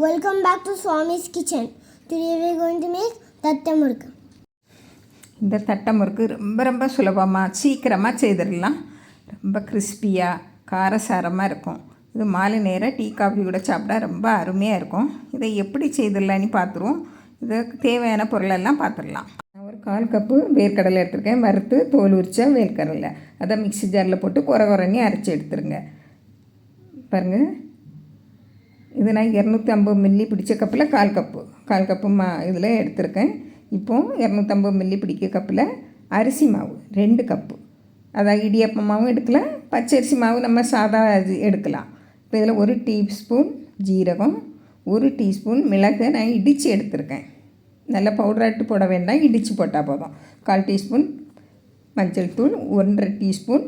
Welcome back to Swami's Kitchen. Today we are going to make தட்டை முறுக்கு. இந்த தட்டை முறுக்கு ரொம்ப ரொம்ப சுலபமாக சீக்கிரமாக செய்திடலாம். ரொம்ப கிறிஸ்பியாக காரசாரமாக இருக்கும். இது மாலை நேரம் டீ காஃபி கூட சாப்பிட்டா ரொம்ப அருமையாக இருக்கும். இதை எப்படி செய்திடலான்னு பார்த்துருவோம். இதுக்கு தேவையான பொருளெல்லாம் பார்த்துடலாம். நான் ஒரு 1/4 கப்பு வேர்க்கடலை எடுத்துருக்கேன். வறுத்து தோல் உரிச்ச வேர்க்கடலை அதை மிக்ஸி ஜாரில் போட்டு குறன்னு அரைச்சி எடுத்துருங்க. பாருங்கள், இது நான் 250 மில்லி பிடிச்ச கப்பில் 1/4 கப்பு இதில் எடுத்திருக்கேன். இப்போது 250 மில்லி பிடிக்க கப்பில் அரிசி மாவு 2 கப்பு, அதாவது இடியப்ப மாவும் எடுக்கலாம், பச்சரிசி மாவு நம்ம சாதா எடுக்கலாம். இப்போ இதில் 1 டீஸ்பூன் ஜீரகம், 1 டீஸ்பூன் மிளகை நான் இடித்து எடுத்திருக்கேன். நல்லா பவுடராட்டு போட வேண்டாம், இடித்து போட்டால் போதும். 1/4 டீஸ்பூன் மஞ்சள் தூள், 1/2 டீஸ்பூன்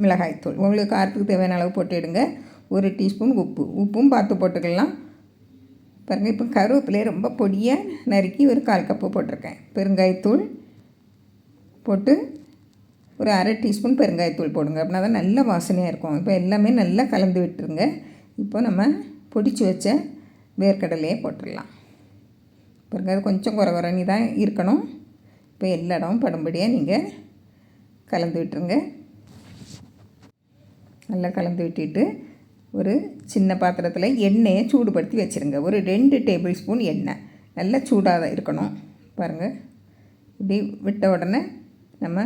மிளகாய்த்தூள், உங்களுக்கு காரத்துக்கு தேவையான அளவு போட்டுவிடுங்க. 1 டீஸ்பூன் உப்பும் பார்த்து போட்டுக்கலாம். பாருங்கள், இப்போ கருவேப்பிலையை ரொம்ப பொடியாக நறுக்கி ஒரு 1/4 கப்பு போட்டிருக்கேன். பெருங்காயத்தூள் போட்டு ஒரு 1/2 டீஸ்பூன் பெருங்காயத்தூள் போடுங்க, அப்படின்னா தான் நல்ல வாசனையாக இருக்கும். இப்போ எல்லாமே நல்லா கலந்து விட்டுருங்க. இப்போ நம்ம பொடிச்சு வச்ச வேர்க்கடலையே போட்டுடலாம். பாருங்கள், அது கொஞ்சம் குறன்னு தான் இருக்கணும். இப்போ எல்லா இடமும் படும்படியாக நீங்கள் கலந்து விட்டுருங்க. நல்லா கலந்து விட்டுட்டு ஒரு சின்ன பாத்திரத்தில் எண்ணெயை சூடுபடுத்தி வச்சுருங்க. ஒரு 2 டேபிள் ஸ்பூன் எண்ணெய் நல்லா சூடாக இருக்கணும். பாருங்கள், இப்படி விட்ட உடனே நம்ம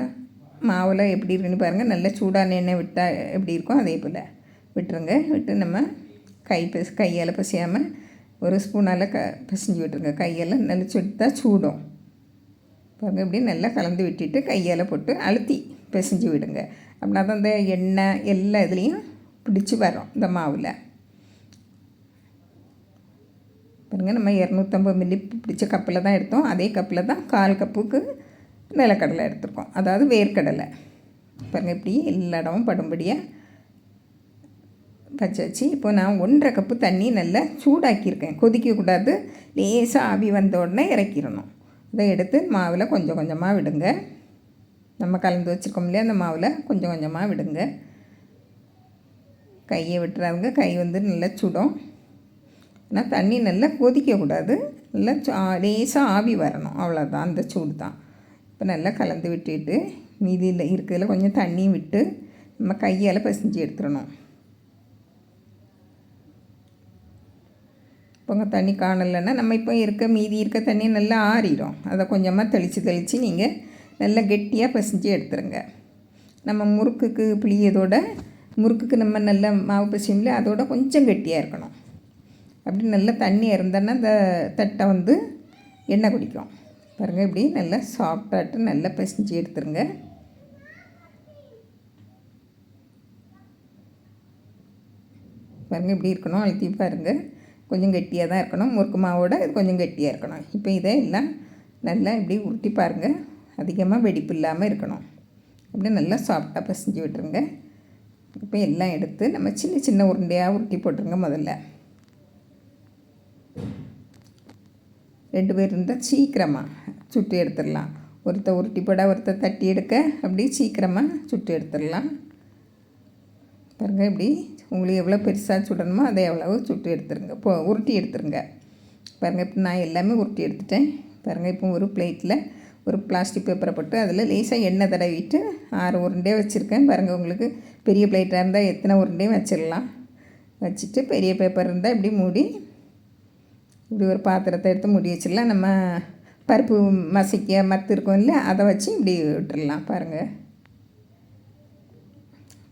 மாவில் எப்படி இருக்குன்னு பாருங்கள். நல்லா சூடான எண்ணெய் விட்டால் எப்படி இருக்கும் அதே போல் விட்டுருங்க. விட்டு நம்ம கையால் பசியாமல் ஒரு ஸ்பூனால் பிசைஞ்சு விட்டுருங்க. கையால் நல்லா சுட்டா சூடும். பாருங்கள், இப்படி நல்லா கலந்து விட்டுட்டு கையால் போட்டு அழுத்தி பிசைஞ்சு விடுங்க. அப்படின்னா தான் இந்த எண்ணெய் எல்லா இதுலேயும் பிடிச்சி வரும் இந்த மாவில். பாருங்கள், நம்ம 250 மில்லி பிடிச்ச கப்பில் தான் எடுத்தோம். அதே கப்பில் தான் 1/4 கப்புக்கு நிலக்கடலை எடுத்துருக்கோம், அதாவது வேர்க்கடலை. பாருங்கள், இப்படி எல்லா இடமும் படும்படியாக வச்சாச்சு. இப்போ நான் 1/2 கப்பு தண்ணி நல்லா சூடாக்கியிருக்கேன். கொதிக்கக்கூடாது, லேசாக ஆவி வந்த உடனே இறக்கிடணும். இதை எடுத்து மாவில் கொஞ்சம் கொஞ்சமாக விடுங்க. நம்ம கலந்து வச்சுருக்கோம் இல்லையா, அந்த மாவில் கொஞ்சம் கொஞ்சமாக விடுங்க. கையை விட்டுறாங்க, கை நல்லா சுடும். ஆனால் தண்ணி நல்லா கொதிக்கக்கூடாது, நல்லா லேசாக ஆவி வரணும், அவ்வளோதான், அந்த சூடு தான். இப்போ நல்லா கலந்து விட்டுட்டு மீதியில் இருக்கிறதுல கொஞ்சம் தண்ணியும் விட்டு நம்ம கையால் பசிஞ்சு எடுத்துடணும். இப்போ தண்ணி காணலைன்னா நம்ம இப்போ மீதி இருக்க தண்ணி நல்லா ஆறிடும். அதை கொஞ்சமாக தெளித்து நீங்கள் நல்லா கெட்டியாக பசிஞ்சு எடுத்துருங்க. நம்ம முறுக்குக்கு புளியதோட முறுக்குக்கு நம்ம நல்ல மாவு பசியும்ல, அதோட கொஞ்சம் கெட்டியாக இருக்கணும். அப்படி நல்லா தண்ணி இருந்தோன்னா அந்த தட்டை எண்ணெய் குடிக்கும். பாருங்கள், இப்படி நல்லா சாஃப்டாகிட்டு நல்லா பசிஞ்சு எடுத்துருங்க. பாருங்கள், இப்படி இருக்கணும். அழுத்தி பாருங்கள், கொஞ்சம் கெட்டியாக தான் இருக்கணும். முறுக்கு மாவோட இது கொஞ்சம் கெட்டியாக இருக்கணும். இப்போ இதை எல்லாம் நல்லா இப்படி உருட்டி பாருங்கள், அதிகமாக வெடிப்பு இல்லாமல் இருக்கணும். அப்படியே நல்லா சாஃப்டாக பசிஞ்சு விட்டுருங்க. இப்போ எல்லாம் எடுத்து நம்ம சின்ன சின்ன உருண்டையாக உருட்டி போட்டுருங்க. முதல்ல 2 பேர் இருந்தால் சீக்கிரமாக சுட்டு எடுத்துடலாம். ஒருத்தர் உருட்டி போட, ஒருத்தர் தட்டி எடுக்க, அப்படி சீக்கிரமாக சுட்டு எடுத்துடலாம். பாருங்கள், இப்படி உங்களுக்கு எவ்வளோ பெருசாக சுடணுமோ அதை எவ்வளவு சுட்டு எடுத்துருங்க, உருட்டி எடுத்துருங்க. பாருங்கள், இப்போ நான் எல்லாமே உருட்டி எடுத்துட்டேன். பாருங்கள், இப்போ ஒரு பிளேட்டில் ஒரு பிளாஸ்டிக் பேப்பரை போட்டு அதில் லேசாக எண்ணெய் தடவிட்டு 6 உருண்டையே வச்சுருக்கேன். பாருங்கள், உங்களுக்கு பெரிய பிளேட்டாக இருந்தால் எத்தனை உருண்டையும் வச்சிடலாம். வச்சுட்டு பெரிய பேப்பர் இருந்தால் இப்படி மூடி, இப்படி ஒரு பாத்திரத்தை எடுத்து மூடி வச்சிடலாம். நம்ம பருப்பு மசிக்க மத்து இருக்கும் இல்லை, அதை வச்சு இப்படி விட்டுடலாம். பாருங்கள்,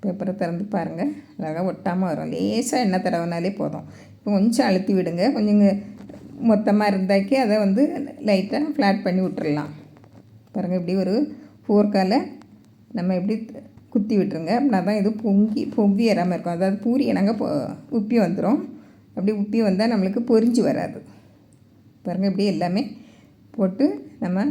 பேப்பரை திறந்து பாருங்கள், அழகாக ஒட்டாமல் வரும். லேசாக எண்ணெய் தடவினாலே போதும். இப்போ கொஞ்சம் அழுத்தி விடுங்க. கொஞ்சம் மொத்தமாக இருந்தாக்கி அதை லைட்டாக ஃப்ளாட் பண்ணி விட்டுடலாம். பாருங்கள், இப்படி ஒரு ஃபோர்க்கால் நம்ம இப்படி குத்தி விட்டுருங்க. அப்படின்னா தான் இது பொங்கி வராமல் இருக்கும். அதாவது பூரி நாங்கள் உப்பி வந்துடும். அப்படி உப்பி வந்தால் நம்மளுக்கு பொரிஞ்சு வராது. பாருங்கள், இப்படி எல்லாமே போட்டு நம்ம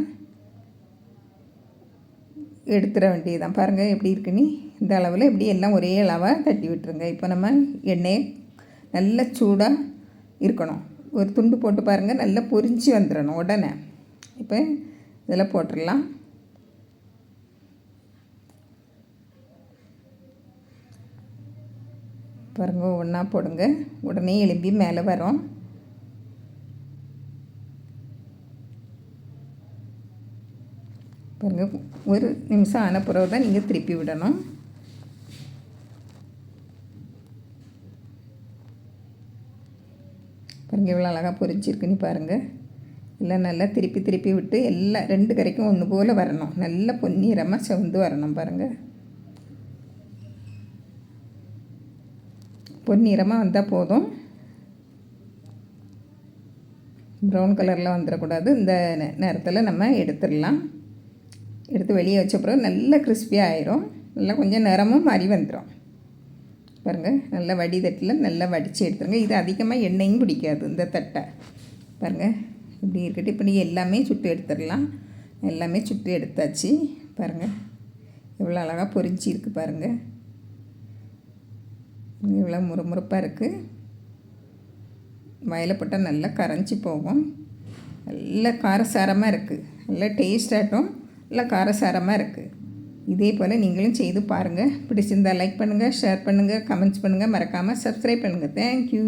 எடுத்துட வேண்டியதுதான். பாருங்கள், எப்படி இருக்குன்னு இந்த அளவில் இப்படி எல்லாம் ஒரே அளவாக தட்டி விட்டுருங்க. இப்போ நம்ம எண்ணெயை நல்லா சூடாக இருக்கணும். ஒரு துண்டு போட்டு பாருங்கள், நல்லா பொரிஞ்சு வந்துடணும் உடனே. இப்போ இதில் போட்டுடலாம். பாருங்கள், ஒன்றா போடுங்க, உடனே எலும்பி மேலே வரும். பாருங்கள், ஒரு நிமிஷம் ஆன பிறகு தான் நீங்கள் திருப்பி விடணும். பாருங்கள் எவ்வளோ அழகாக பொரிச்சிருக்குன்னு பாருங்கள். எல்லாம் நல்லா திருப்பி திருப்பி விட்டு எல்லாம் 2 கரைக்கும் ஒன்று போல் வரணும். நல்லா பொன்னிறமாக செவந்து வரணும். பாருங்கள், பொன்னிறமாக வந்தால் போதும். ப்ரௌன் கலரில் வந்துடக்கூடாது. இந்த நேரத்தில் நம்ம எடுத்துடலாம். எடுத்து வெளியே வச்ச பிறகு நல்லா கிறிஸ்பியாக ஆயிரும். நல்லா கொஞ்சம் நிறமும் மாறி வந்துடும். பாருங்கள், நல்லா வடிதட்டில் நல்லா வடித்து எடுத்துருங்க. இது அதிகமாக எண்ணெயும் பிடிக்காது இந்த தட்டை. பாருங்கள் இப்படி இருக்கட்டும். இப்படி எல்லாமே சுட்டு எடுத்துடலாம். எல்லாமே சுட்டு எடுத்தாச்சு. பாருங்கள் எவ்வளோ அழகாக பொரிஞ்சி இருக்குது. பாருங்கள் இவ்வளோ முறுமுறுப்பாக இருக்குது. வாயில் போட்டால் நல்லா கரைஞ்சி போகும். நல்லா காரசாரமாக இருக்குது. நல்லா டேஸ்டாகட்டும். நல்லா காரசாரமாக இருக்குது. இதே போல் நீங்களும் செய்து பாருங்கள். பிடிச்சிருந்தால் லைக் பண்ணுங்கள், ஷேர் பண்ணுங்கள், கமெண்ட்ஸ் பண்ணுங்கள். மறக்காமல் சப்ஸ்கிரைப் பண்ணுங்கள். தேங்க்யூ.